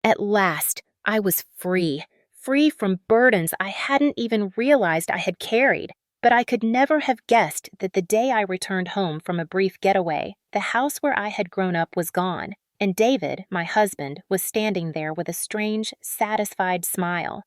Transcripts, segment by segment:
At last, I was free, free from burdens I hadn't even realized I had carried. But I could never have guessed that the day I returned home from a brief getaway, the house where I had grown up was gone, and David, my husband, was standing there with a strange, satisfied smile.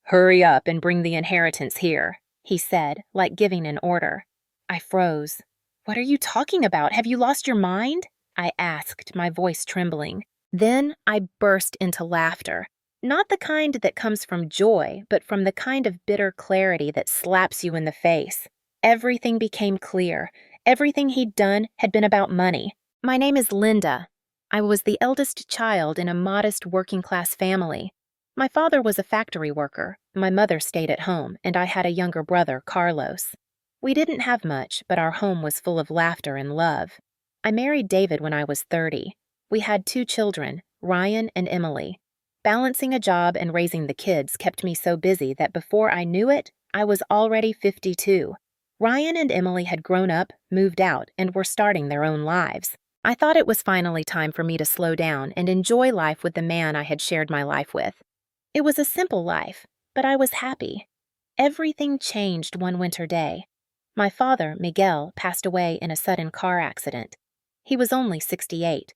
"Hurry up and bring the inheritance here," he said, like giving an order. I froze. "What are you talking about? Have you lost your mind?" I asked, my voice trembling. Then I burst into laughter. Not the kind that comes from joy, but from the kind of bitter clarity that slaps you in the face. Everything became clear. Everything he'd done had been about money. "My name is Linda. I was the eldest child in a modest working-class family. My father was a factory worker, my mother stayed at home, and I had a younger brother, Carlos. We didn't have much, but our home was full of laughter and love. I married David when I was 30. We had 2 children, Ryan and Emily. Balancing a job and raising the kids kept me so busy that before I knew it, I was already 52. Ryan and Emily had grown up, moved out, and were starting their own lives. I thought it was finally time for me to slow down and enjoy life with the man I had shared my life with. It was a simple life, but I was happy. Everything changed one winter day. My father, Miguel, passed away in a sudden car accident. He was only 68.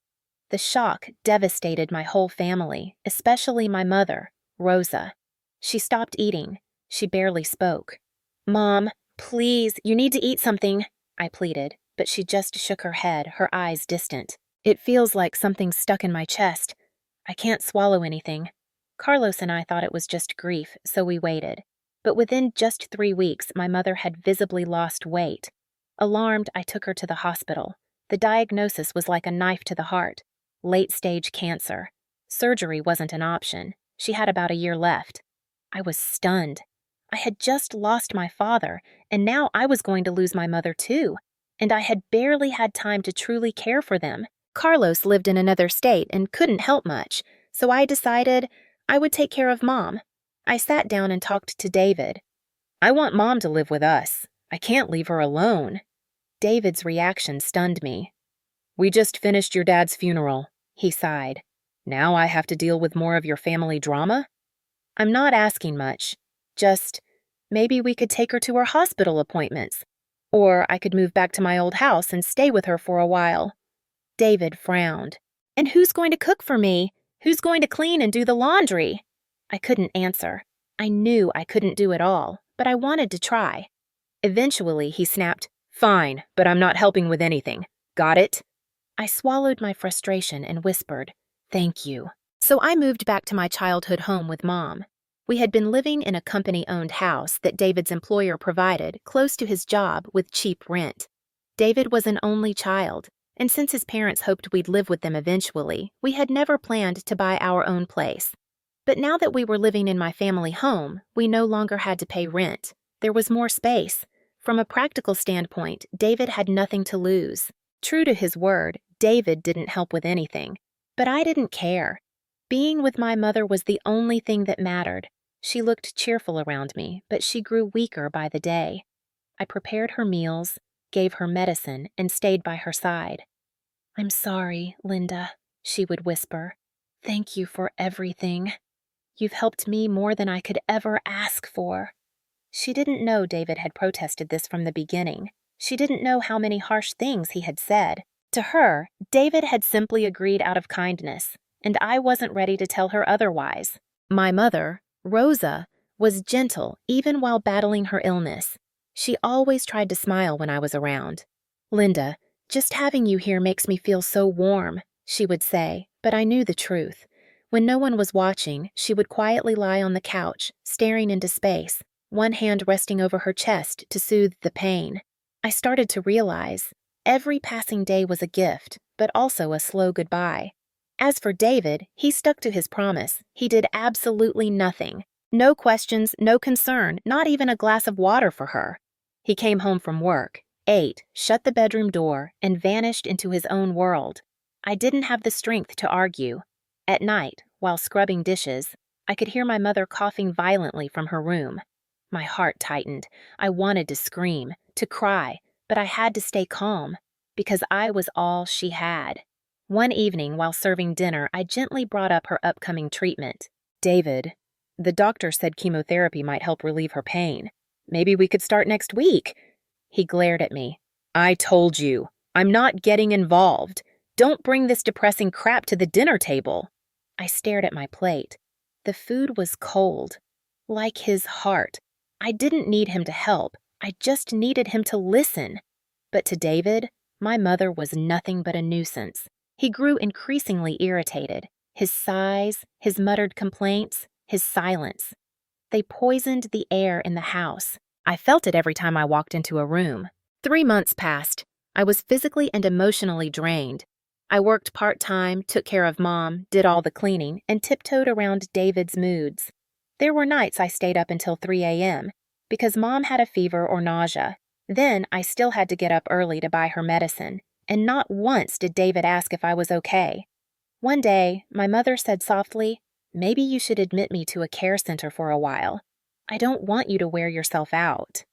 The shock devastated my whole family, especially my mother, Rosa. She stopped eating. She barely spoke. "Mom, please, you need to eat something," I pleaded, but she just shook her head, her eyes distant. "It feels like something's stuck in my chest. I can't swallow anything." Carlos and I thought it was just grief, so we waited. But within just 3 weeks, my mother had visibly lost weight. Alarmed, I took her to the hospital. The diagnosis was like a knife to the heart. Late-stage cancer. Surgery wasn't an option. She had about a year left. I was stunned. I had just lost my father, and now I was going to lose my mother too. And I had barely had time to truly care for them. Carlos lived in another state and couldn't help much, so I decided I would take care of Mom. I sat down and talked to David. "I want Mom to live with us. I can't leave her alone." David's reaction stunned me. "We just finished your dad's funeral," he sighed. "Now I have to deal with more of your family drama?" "I'm not asking much. Just, maybe we could take her to her hospital appointments. Or I could move back to my old house and stay with her for a while." David frowned. "And who's going to cook for me? Who's going to clean and do the laundry?" I couldn't answer. I knew I couldn't do it all, but I wanted to try. Eventually, he snapped, "Fine, but I'm not helping with anything. Got it?" I swallowed my frustration and whispered, "Thank you." So I moved back to my childhood home with Mom. We had been living in a company-owned house that David's employer provided, close to his job with cheap rent. David was an only child, and since his parents hoped we'd live with them eventually, we had never planned to buy our own place. But now that we were living in my family home, we no longer had to pay rent. There was more space. From a practical standpoint, David had nothing to lose. True to his word, David didn't help with anything. But I didn't care. Being with my mother was the only thing that mattered. She looked cheerful around me, but she grew weaker by the day. I prepared her meals, gave her medicine, and stayed by her side. "I'm sorry, Linda," she would whisper. "Thank you for everything. You've helped me more than I could ever ask for." She didn't know David had protested this from the beginning. She didn't know how many harsh things he had said. To her, David had simply agreed out of kindness, and I wasn't ready to tell her otherwise. My mother, Rosa, was gentle even while battling her illness. She always tried to smile when I was around. "Linda, just having you here makes me feel so warm," she would say, but I knew the truth. When no one was watching, she would quietly lie on the couch, staring into space, one hand resting over her chest to soothe the pain. I started to realize every passing day was a gift, but also a slow goodbye. As for David, he stuck to his promise. He did absolutely nothing. No questions, no concern, not even a glass of water for her. He came home from work, ate, shut the bedroom door, and vanished into his own world. I didn't have the strength to argue. At night, while scrubbing dishes, I could hear my mother coughing violently from her room. My heart tightened. I wanted to scream, to cry, but I had to stay calm, because I was all she had. One evening, while serving dinner, I gently brought up her upcoming treatment. David, the doctor said chemotherapy might help relieve her pain. Maybe we could start next week. He glared at me. I told you, I'm not getting involved. Don't bring this depressing crap to the dinner table. I stared at my plate. The food was cold, like his heart. I didn't need him to help. I just needed him to listen. But to David, my mother was nothing but a nuisance. He grew increasingly irritated. His sighs, his muttered complaints, his silence. They poisoned the air in the house. I felt it every time I walked into a room. 3 months passed. I was physically and emotionally drained. I worked part-time, took care of Mom, did all the cleaning, and tiptoed around David's moods. There were nights I stayed up until 3 a.m. because Mom had a fever or nausea. Then I still had to get up early to buy her medicine, and not once did David ask if I was okay. One day, my mother said softly, "Maybe you should admit me to a care center for a while. I don't want you to wear yourself out."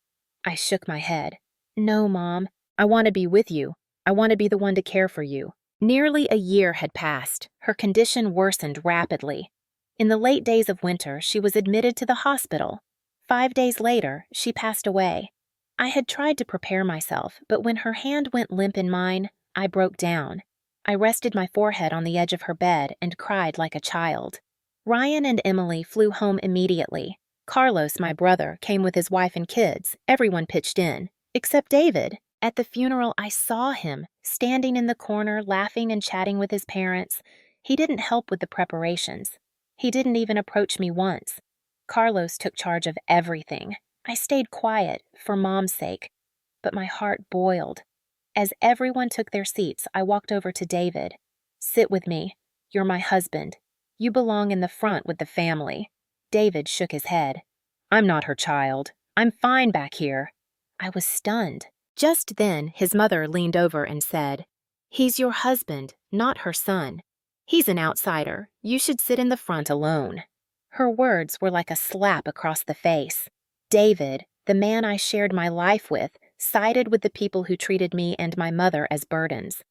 I shook my head. "No, Mom. I want to be with you. I want to be the one to care for you." Nearly a year had passed. Her condition worsened rapidly. In the late days of winter, she was admitted to the hospital. 5 days later, she passed away. I had tried to prepare myself, but when her hand went limp in mine, I broke down. I rested my forehead on the edge of her bed and cried like a child. Ryan and Emily flew home immediately. Carlos, my brother, came with his wife and kids. Everyone pitched in, except David. At the funeral, I saw him, standing in the corner, laughing and chatting with his parents. He didn't help with the preparations. He didn't even approach me once. Carlos took charge of everything. I stayed quiet, for Mom's sake, but my heart boiled. As everyone took their seats, I walked over to David. "Sit with me. You're my husband. You belong in the front with the family." David shook his head. "I'm not her child. I'm fine back here." I was stunned. Just then, his mother leaned over and said, "He's your husband, not her son. He's an outsider. You should sit in the front alone." Her words were like a slap across the face. David, the man I shared my life with, sided with the people who treated me and my mother as burdens.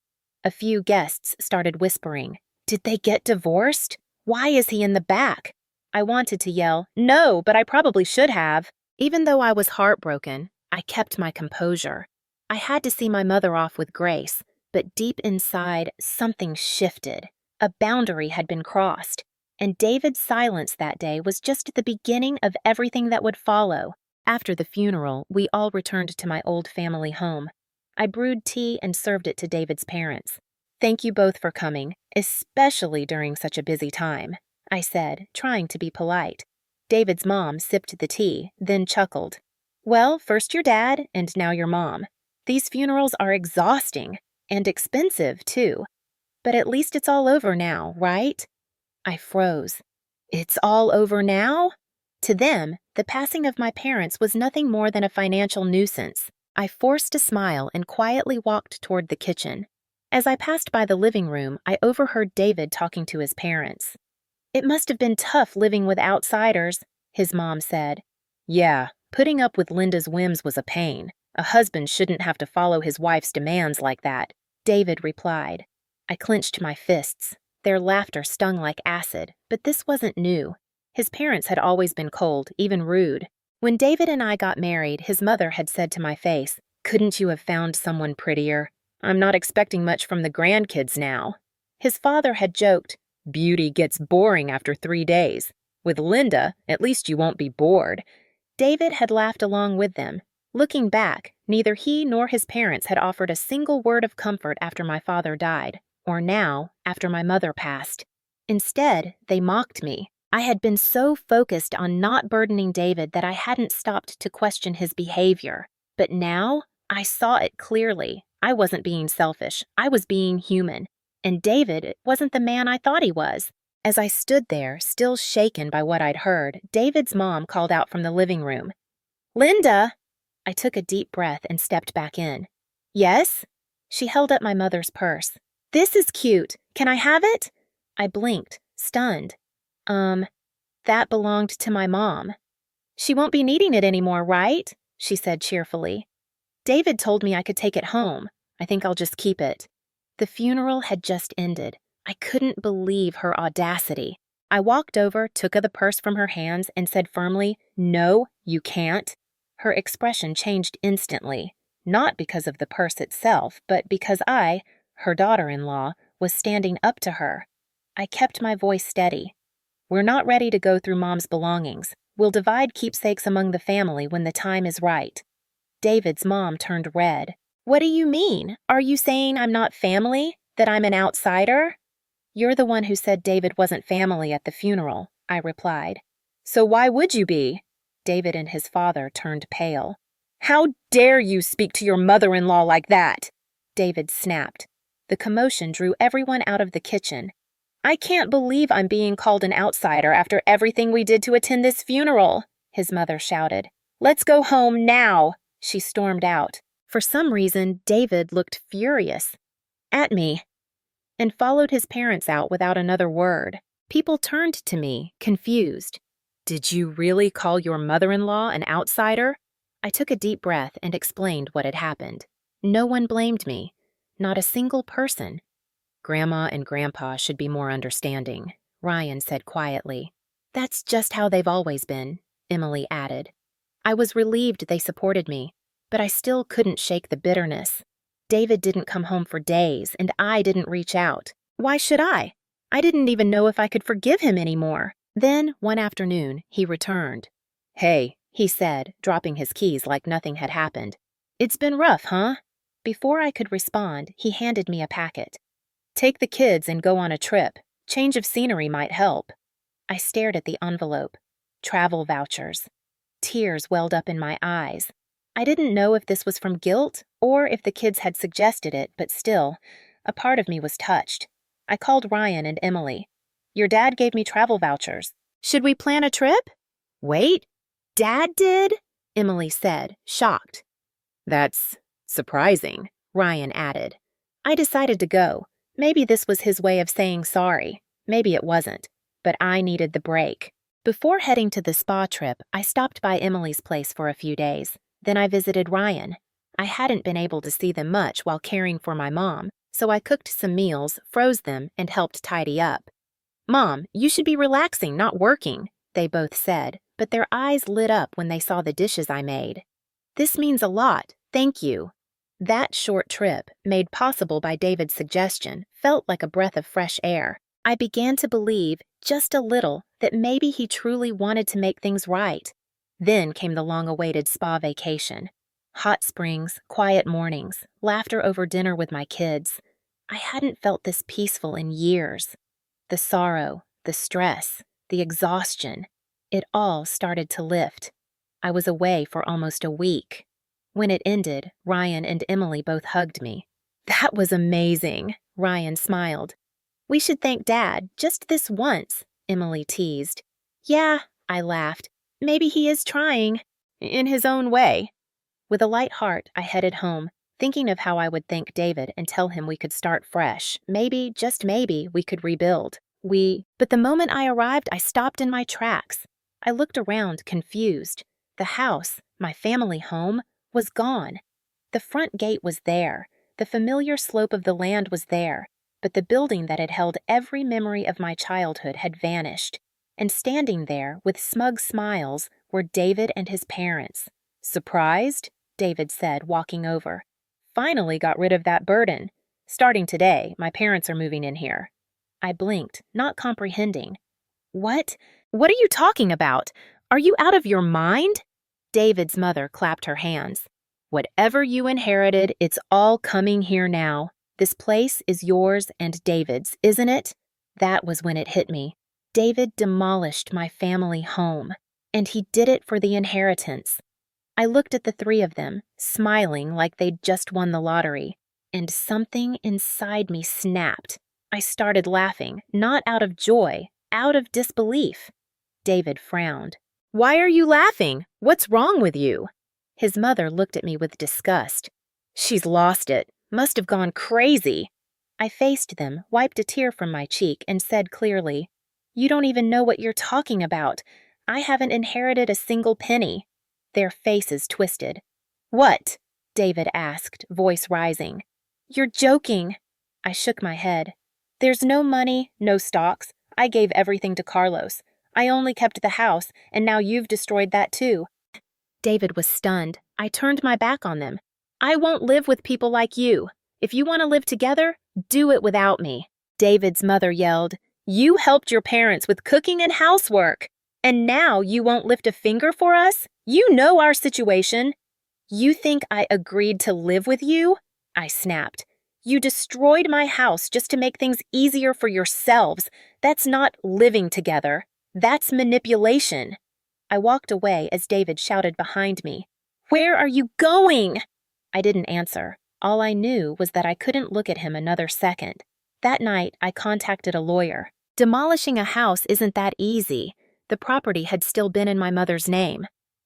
A few guests started whispering, "Did they get divorced? Why is he in the back?" I wanted to yell, "No, but I probably should have." Even though I was heartbroken, I kept my composure. I had to see my mother off with grace, but deep inside, something shifted. A boundary had been crossed, and David's silence that day was just the beginning of everything that would follow. After the funeral, we all returned to my old family home. I brewed tea and served it to David's parents. "Thank you both for coming, especially during such a busy time," I said, trying to be polite. David's mom sipped the tea, then chuckled. "Well, first your dad, and now your mom. These funerals are exhausting, and expensive, too. But at least it's all over now, right?" I froze. It's all over now? To them, the passing of my parents was nothing more than a financial nuisance. I forced a smile and quietly walked toward the kitchen. As I passed by the living room, I overheard David talking to his parents. "It must have been tough living with outsiders," his mom said. "Yeah, putting up with Linda's whims was a pain. A husband shouldn't have to follow his wife's demands like that," David replied. I clenched my fists. Their laughter stung like acid, but this wasn't new. His parents had always been cold, even rude. When David and I got married, his mother had said to my face, "Couldn't you have found someone prettier? I'm not expecting much from the grandkids now." His father had joked, "Beauty gets boring after 3 days. With Linda, at least you won't be bored." David had laughed along with them. Looking back, neither he nor his parents had offered a single word of comfort after my father died, or now, after my mother passed. Instead, they mocked me. I had been so focused on not burdening David that I hadn't stopped to question his behavior. But now, I saw it clearly. I wasn't being selfish. I was being human. And David wasn't the man I thought he was. As I stood there, still shaken by what I'd heard, David's mom called out from the living room. "Linda!" I took a deep breath and stepped back in. "Yes?" She held up my mother's purse. "This is cute. Can I have it?" I blinked, stunned. That belonged to my mom." "She won't be needing it anymore, right?" she said cheerfully. "David told me I could take it home. I think I'll just keep it." The funeral had just ended. I couldn't believe her audacity. I walked over, took the purse from her hands, and said firmly, "No, you can't." Her expression changed instantly, not because of the purse itself, but because I, her daughter-in-law, was standing up to her. I kept my voice steady. "We're not ready to go through Mom's belongings. We'll divide keepsakes among the family when the time is right." David's mom turned red. "What do you mean? Are you saying I'm not family? That I'm an outsider?" "You're the one who said David wasn't family at the funeral," I replied. "So why would you be?" David and his father turned pale. "How dare you speak to your mother-in-law like that?" David snapped. The commotion drew everyone out of the kitchen. "I can't believe I'm being called an outsider after everything we did to attend this funeral," his mother shouted. "Let's go home now." She stormed out. For some reason, David looked furious at me and followed his parents out without another word. People turned to me, confused. "Did you really call your mother-in-law an outsider?" I took a deep breath and explained what had happened. No one blamed me. Not a single person. "Grandma and Grandpa should be more understanding," Ryan said quietly. "That's just how they've always been," Emily added. I was relieved they supported me, but I still couldn't shake the bitterness. David didn't come home for days, and I didn't reach out. Why should I? I didn't even know if I could forgive him anymore. Then, one afternoon, he returned. "Hey," he said, dropping his keys like nothing had happened. "It's been rough, huh?" Before I could respond, he handed me a packet. "Take the kids and go on a trip. Change of scenery might help." I stared at the envelope. Travel vouchers. Tears welled up in my eyes. I didn't know if this was from guilt or if the kids had suggested it, but still, a part of me was touched. I called Ryan and Emily. "Your dad gave me travel vouchers. Should we plan a trip?" "Wait, Dad did?" Emily said, shocked. "That's surprising," Ryan added. I decided to go. Maybe this was his way of saying sorry. Maybe it wasn't. But I needed the break. Before heading to the spa trip, I stopped by Emily's place for a few days. Then I visited Ryan. I hadn't been able to see them much while caring for my mom, so I cooked some meals, froze them, and helped tidy up. "Mom, you should be relaxing, not working," they both said, but their eyes lit up when they saw the dishes I made. "This means a lot, thank you." That short trip, made possible by David's suggestion, felt like a breath of fresh air. I began to believe, just a little, that maybe he truly wanted to make things right. Then came the long-awaited spa vacation. Hot springs, quiet mornings, laughter over dinner with my kids. I hadn't felt this peaceful in years. The sorrow, the stress, the exhaustion, it all started to lift. I was away for almost a week. When it ended, Ryan and Emily both hugged me. "That was amazing," Ryan smiled. "We should thank Dad, just this once," Emily teased. "Yeah," I laughed. "Maybe he is trying, in his own way." With a light heart, I headed home, thinking of how I would thank David and tell him we could start fresh. Maybe, just maybe, we could rebuild. But the moment I arrived, I stopped in my tracks. I looked around, confused. The house, my family home, was gone. The front gate was there. The familiar slope of the land was there. But the building that had held every memory of my childhood had vanished. And standing there, with smug smiles, were David and his parents. "Surprised?" David said, walking over. "Finally got rid of that burden. Starting today, my parents are moving in here." I blinked, not comprehending. "What? What are you talking about? Are you out of your mind?" David's mother clapped her hands. "Whatever you inherited, it's all coming here now. This place is yours and David's, isn't it?" That was when it hit me. David demolished my family home, and he did it for the inheritance. I looked at the three of them, smiling like they'd just won the lottery, and something inside me snapped. I started laughing, not out of joy, out of disbelief. David frowned. "Why are you laughing? What's wrong with you?" His mother looked at me with disgust. "She's lost it. Must have gone crazy." I faced them, wiped a tear from my cheek, and said clearly, "You don't even know what you're talking about. I haven't inherited a single penny." Their faces twisted. "What?" David asked, voice rising. "You're joking." I shook my head. There's no money, no stocks. I gave everything to Carlos. I only kept the house, and now you've destroyed that too. David was stunned. I turned my back on them. I won't live with people like you. If you want to live together, do it without me. David's mother yelled, You helped your parents with cooking and housework. And now you won't lift a finger for us? You know our situation. You think I agreed to live with you? I snapped. You destroyed my house just to make things easier for yourselves. That's not living together. That's manipulation. I walked away as David shouted behind me, Where are you going? I didn't answer. All I knew was that I couldn't look at him another second. That night, I contacted a lawyer. Demolishing a house isn't that easy. The property had still been in my mother's name.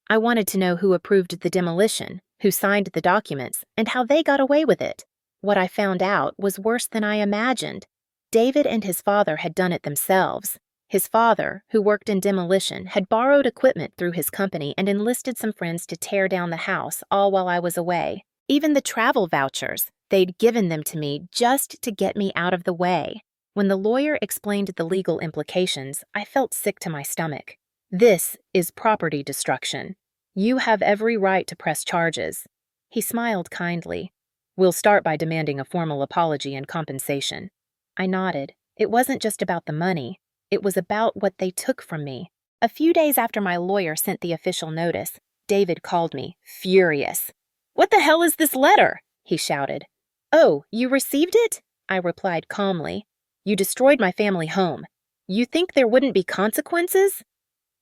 I wanted to know who approved the demolition, who signed the documents, and how they got away with it. What I found out was worse than I imagined. David and his father had done it themselves. His father, who worked in demolition, had borrowed equipment through his company and enlisted some friends to tear down the house, all while I was away. Even the travel vouchers, they'd given them to me just to get me out of the way. When the lawyer explained the legal implications, I felt sick to my stomach. This is property destruction. You have every right to press charges. He smiled kindly. We'll start by demanding a formal apology and compensation. I nodded. It wasn't just about the money. It was about what they took from me. A few days after my lawyer sent the official notice, David called me, furious. What the hell is this letter? He shouted. Oh, you received it? I replied calmly. You destroyed my family home. You think there wouldn't be consequences?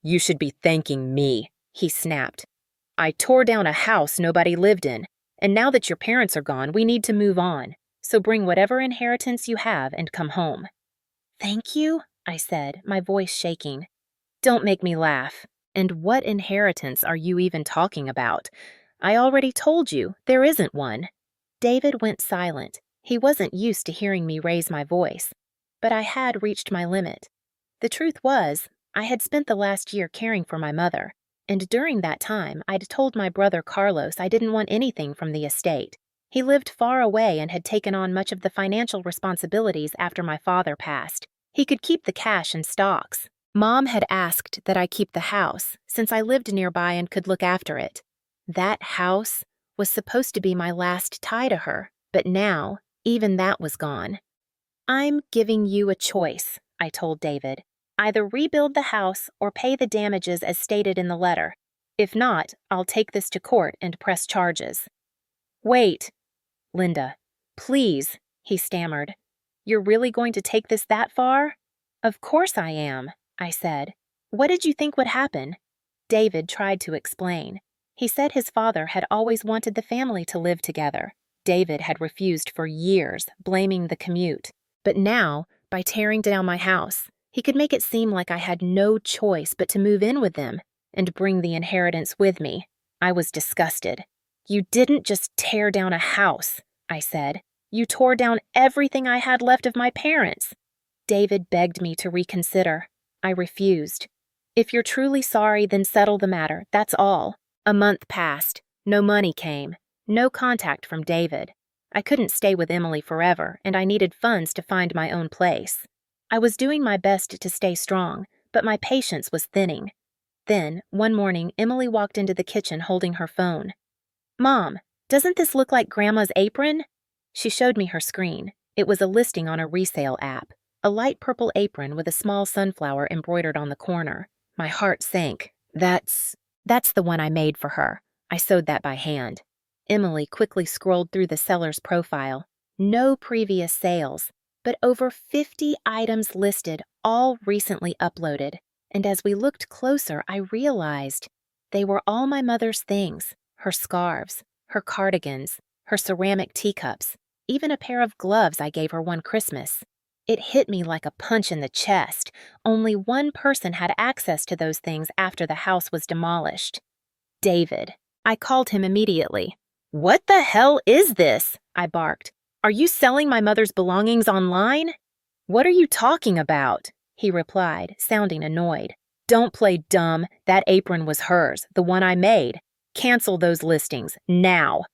You should be thanking me, he snapped. I tore down a house nobody lived in, and now that your parents are gone, we need to move on. So bring whatever inheritance you have and come home. Thank you? I said, my voice shaking. Don't make me laugh. And what inheritance are you even talking about? I already told you, there isn't one. David went silent. He wasn't used to hearing me raise my voice. But I had reached my limit. The truth was, I had spent the last year caring for my mother, and during that time I'd told my brother Carlos I didn't want anything from the estate. He lived far away and had taken on much of the financial responsibilities after my father passed. He could keep the cash and stocks. Mom had asked that I keep the house, since I lived nearby and could look after it. That house was supposed to be my last tie to her, but now, even that was gone. I'm giving you a choice, I told David. Either rebuild the house or pay the damages as stated in the letter. If not, I'll take this to court and press charges. Wait, Linda, please, he stammered. You're really going to take this that far? Of course I am, I said. What did you think would happen? David tried to explain. He said his father had always wanted the family to live together. David had refused for years, blaming the commute. But now, by tearing down my house, he could make it seem like I had no choice but to move in with them and bring the inheritance with me. I was disgusted. You didn't just tear down a house, I said. You tore down everything I had left of my parents. David begged me to reconsider. I refused. If you're truly sorry, then settle the matter, that's all. A month passed. No money came. No contact from David. I couldn't stay with Emily forever, and I needed funds to find my own place. I was doing my best to stay strong, but my patience was thinning. Then, one morning, Emily walked into the kitchen holding her phone. Mom, doesn't this look like Grandma's apron? She showed me her screen. It was a listing on a resale app. A light purple apron with a small sunflower embroidered on the corner. My heart sank. That's the one I made for her. I sewed that by hand. Emily quickly scrolled through the seller's profile. No previous sales, but over 50 items listed, all recently uploaded. And as we looked closer, I realized they were all my mother's things. Her scarves, her cardigans, her ceramic teacups, even a pair of gloves I gave her one Christmas. It hit me like a punch in the chest. Only one person had access to those things after the house was demolished. David. I called him immediately. What the hell is this? I barked. Are you selling my mother's belongings online? What are you talking about? He replied, sounding annoyed. Don't play dumb. That apron was hers, the one I made. Cancel those listings, now.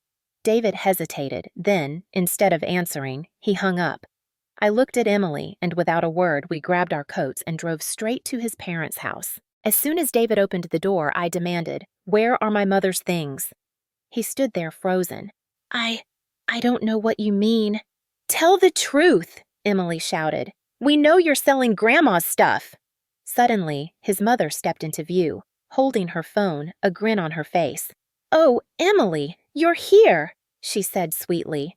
David hesitated, then, instead of answering, he hung up. I looked at Emily, and without a word, we grabbed our coats and drove straight to his parents' house. As soon as David opened the door, I demanded, "Where are my mother's things?" He stood there frozen. I don't know what you mean." "Tell the truth," Emily shouted. "We know you're selling Grandma's stuff." Suddenly, his mother stepped into view, holding her phone, a grin on her face. "Oh, Emily, you're here," she said sweetly.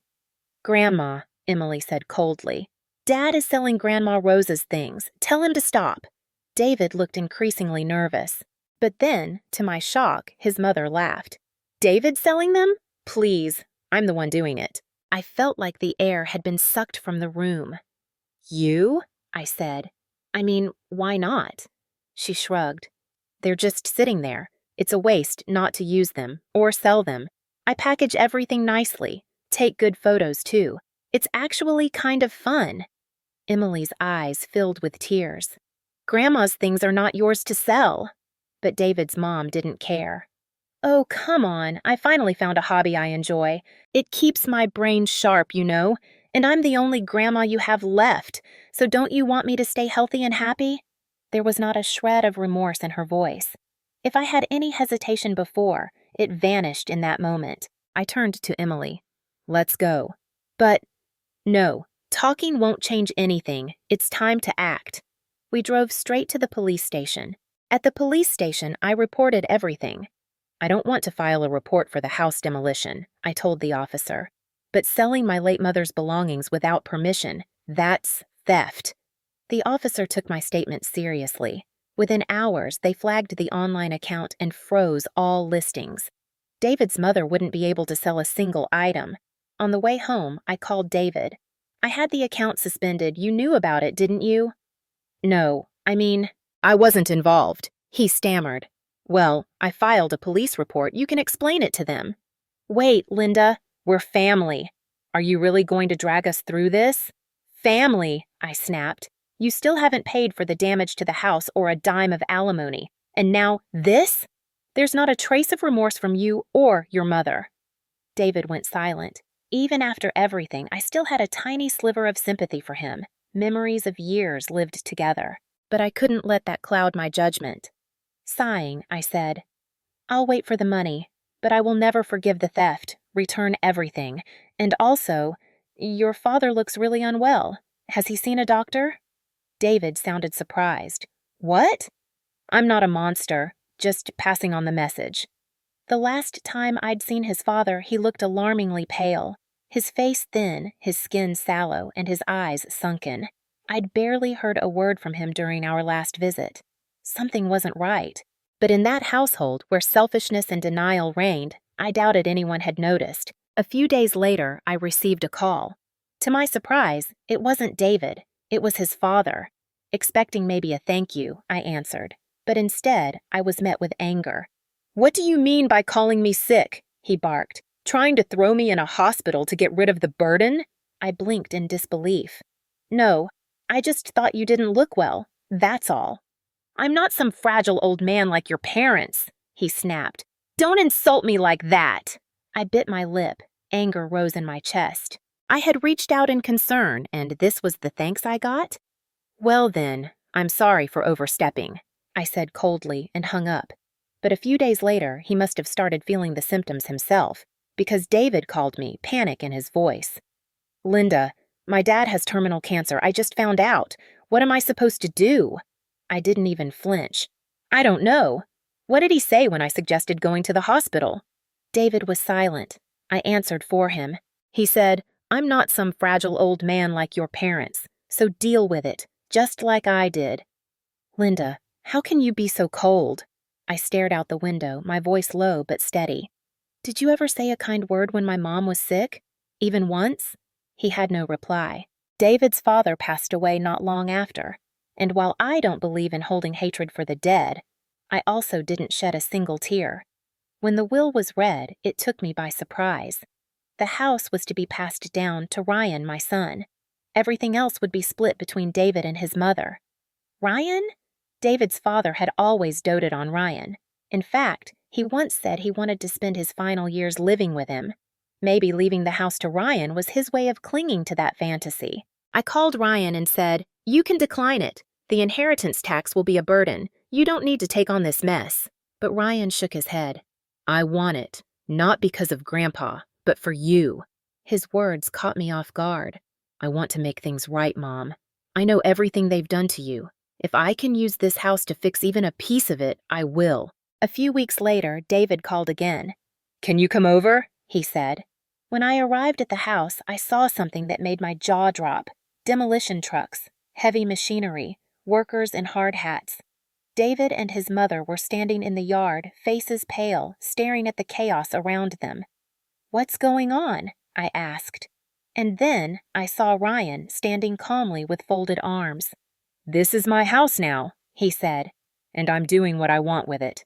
"Grandma," Emily said coldly. "Dad is selling Grandma Rosa's things. Tell him to stop." David looked increasingly nervous. But then, to my shock, his mother laughed. "David selling them? Please, I'm the one doing it." I felt like the air had been sucked from the room. "You?" I said. "I mean, why not?" She shrugged. "They're just sitting there. It's a waste not to use them or sell them. I package everything nicely. Take good photos, too. It's actually kind of fun." Emily's eyes filled with tears. "Grandma's things are not yours to sell." But David's mom didn't care. "Oh, come on. I finally found a hobby I enjoy. It keeps my brain sharp, you know, and I'm the only grandma you have left, so don't you want me to stay healthy and happy?" There was not a shred of remorse in her voice. If I had any hesitation before, it vanished in that moment. I turned to Emily. "Let's go." "But no, talking won't change anything. It's time to act." We drove straight to the police station. At the police station, I reported everything. "I don't want to file a report for the house demolition," I told the officer. "But selling my late mother's belongings without permission, that's theft." The officer took my statement seriously. Within hours, they flagged the online account and froze all listings. David's mother wouldn't be able to sell a single item. On the way home, I called David. "I had the account suspended. You knew about it, didn't you?" "No, I wasn't involved," he stammered. "Well, I filed a police report. You can explain it to them." "Wait, Linda. We're family. Are you really going to drag us through this?" "Family," I snapped. "You still haven't paid for the damage to the house or a dime of alimony. And now this? There's not a trace of remorse from you or your mother." David went silent. Even after everything, I still had a tiny sliver of sympathy for him, memories of years lived together. But I couldn't let that cloud my judgment. Sighing, I said, "I'll wait for the money, but I will never forgive the theft, return everything, and also, your father looks really unwell. Has he seen a doctor?" David sounded surprised. "What?" "I'm not a monster, just passing on the message." The last time I'd seen his father, he looked alarmingly pale, his face thin, his skin sallow, and his eyes sunken. I'd barely heard a word from him during our last visit. Something wasn't right. But in that household, where selfishness and denial reigned, I doubted anyone had noticed. A few days later, I received a call. To my surprise, it wasn't David. It was his father. Expecting maybe a thank you, I answered. But instead, I was met with anger. "What do you mean by calling me sick?" he barked. "Trying to throw me in a hospital to get rid of the burden?" I blinked in disbelief. "No, I just thought you didn't look well. That's all." "I'm not some fragile old man like your parents," he snapped. "Don't insult me like that." I bit my lip. Anger rose in my chest. I had reached out in concern, and this was the thanks I got? "Well then, I'm sorry for overstepping," I said coldly and hung up. But a few days later, he must have started feeling the symptoms himself, because David called me, panic in his voice. "Linda, my dad has terminal cancer. I just found out. What am I supposed to do?" I didn't even flinch. "I don't know. What did he say when I suggested going to the hospital?" David was silent. I answered for him. He said, "I'm not some fragile old man like your parents, so deal with it, just like I did." "Linda, how can you be so cold?" I stared out the window, my voice low but steady. "Did you ever say a kind word when my mom was sick? Even once?" He had no reply. David's father passed away not long after, and while I don't believe in holding hatred for the dead, I also didn't shed a single tear. When the will was read, it took me by surprise. The house was to be passed down to Ryan, my son. Everything else would be split between David and his mother. Ryan? David's father had always doted on Ryan. In fact, he once said he wanted to spend his final years living with him. Maybe leaving the house to Ryan was his way of clinging to that fantasy. I called Ryan and said, "You can decline it. The inheritance tax will be a burden. You don't need to take on this mess." But Ryan shook his head. "I want it, not because of Grandpa, but for you." His words caught me off guard. "I want to make things right, Mom. I know everything they've done to you. If I can use this house to fix even a piece of it, I will." A few weeks later, David called again. "Can you come over?" he said. When I arrived at the house, I saw something that made my jaw drop. Demolition trucks, heavy machinery, workers in hard hats. David and his mother were standing in the yard, faces pale, staring at the chaos around them. "What's going on?" I asked. And then I saw Ryan standing calmly with folded arms. "This is my house now," he said, "and I'm doing what I want with it."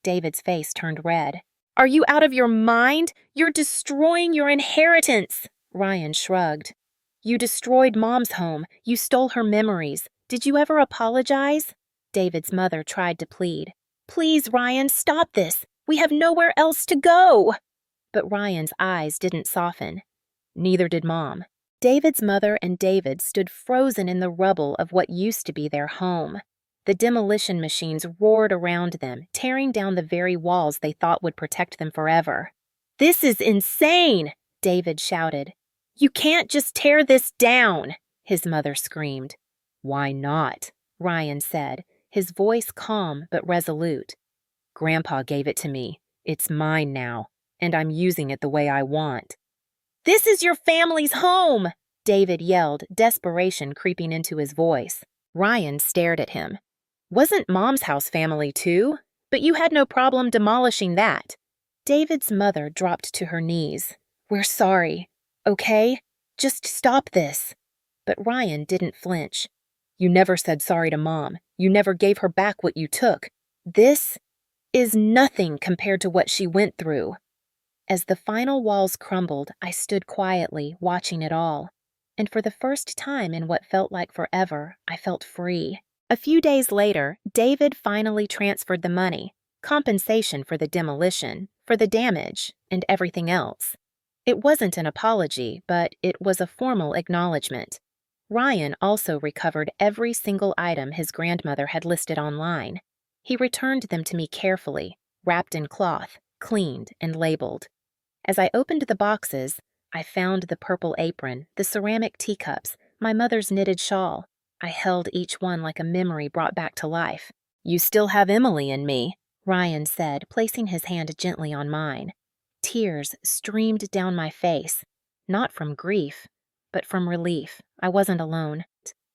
David's face turned red. "Are you out of your mind? You're destroying your inheritance!" Ryan shrugged. "You destroyed Mom's home. You stole her memories. Did you ever apologize?" David's mother tried to plead. "Please, Ryan, stop this. We have nowhere else to go." But Ryan's eyes didn't soften. Neither did Mom. David's mother and David stood frozen in the rubble of what used to be their home. The demolition machines roared around them, tearing down the very walls they thought would protect them forever. "This is insane!" David shouted. "You can't just tear this down!" his mother screamed. "Why not?" Ryan said, his voice calm but resolute. "Grandpa gave it to me. It's mine now, and I'm using it the way I want." "This is your family's home!" David yelled, desperation creeping into his voice. Ryan stared at him. "Wasn't Mom's house family too? But you had no problem demolishing that." David's mother dropped to her knees. "We're sorry, okay? Just stop this." But Ryan didn't flinch. "You never said sorry to Mom. You never gave her back what you took. This is nothing compared to what she went through." As the final walls crumbled, I stood quietly, watching it all. And for the first time in what felt like forever, I felt free. A few days later, David finally transferred the money, compensation for the demolition, for the damage, and everything else. It wasn't an apology, but it was a formal acknowledgement. Ryan also recovered every single item his grandmother had listed online. He returned them to me carefully, wrapped in cloth, cleaned, and labeled. As I opened the boxes, I found the purple apron, the ceramic teacups, my mother's knitted shawl. I held each one like a memory brought back to life. "You still have Emily and me," Ryan said, placing his hand gently on mine. Tears streamed down my face, not from grief, but from relief. I wasn't alone.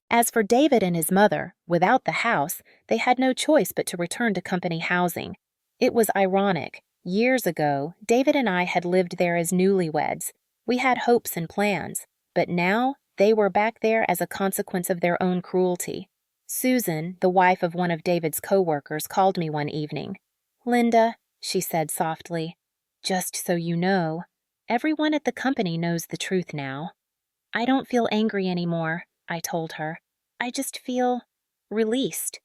As for David and his mother, without the house, they had no choice but to return to company housing. It was ironic. Years ago, David and I had lived there as newlyweds. We had hopes and plans, but now they were back there as a consequence of their own cruelty. Susan, the wife of one of David's co-workers, called me one evening. "Linda," she said softly, "just so you know, everyone at the company knows the truth now." "I don't feel angry anymore," I told her. "I just feel released."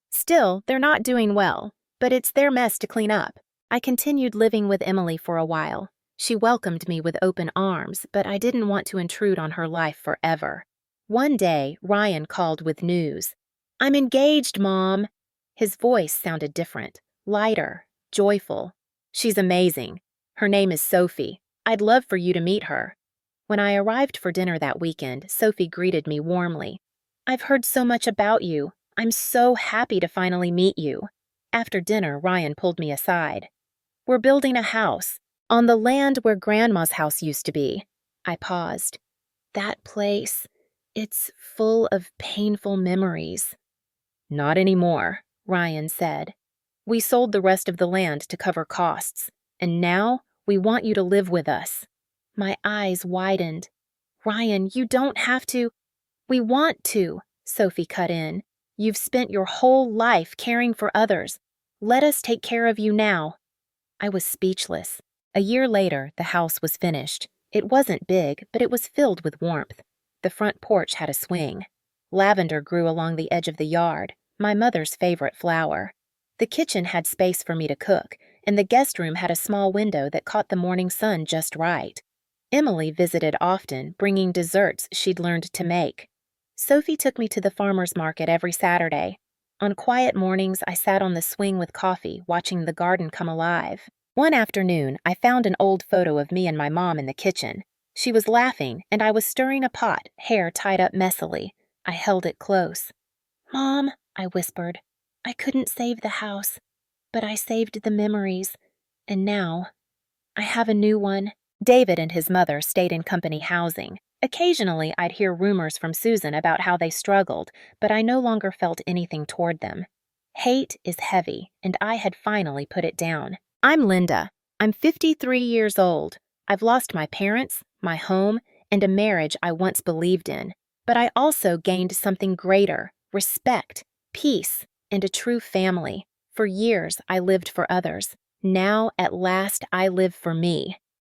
Still, they're not doing well, but it's their mess to clean up. I continued living with Emily for a while. She welcomed me with open arms, but I didn't want to intrude on her life forever. One day, Ryan called with news. "I'm engaged, Mom." His voice sounded different, lighter, joyful. "She's amazing. Her name is Sophie. I'd love for you to meet her." When I arrived for dinner that weekend, Sophie greeted me warmly. "I've heard so much about you. I'm so happy to finally meet you." After dinner, Ryan pulled me aside. "We're building a house on the land where Grandma's house used to be." I paused. "That place, it's full of painful memories." "Not anymore," Ryan said. "We sold the rest of the land to cover costs, and now we want you to live with us." My eyes widened. "Ryan, you don't have to." "We want to," Sophie cut in. "You've spent your whole life caring for others. Let us take care of you now." I was speechless. A year later, the house was finished. It wasn't big, but it was filled with warmth. The front porch had a swing. Lavender grew along the edge of the yard, my mother's favorite flower. The kitchen had space for me to cook, and the guest room had a small window that caught the morning sun just right. Emily visited often, bringing desserts she'd learned to make. Sophie took me to the farmer's market every Saturday. On quiet mornings, I sat on the swing with coffee, watching the garden come alive. One afternoon, I found an old photo of me and my mom in the kitchen. She was laughing, and I was stirring a pot, hair tied up messily. I held it close. "Mom," I whispered, "I couldn't save the house, but I saved the memories, and now I have a new one." David and his mother stayed in company housing. Occasionally, I'd hear rumors from Susan about how they struggled, but I no longer felt anything toward them. Hate is heavy, and I had finally put it down. I'm Linda. I'm 53 years old. I've lost my parents, my home, and a marriage I once believed in. But I also gained something greater: respect, peace, and a true family. For years, I lived for others. Now, at last, I live for me.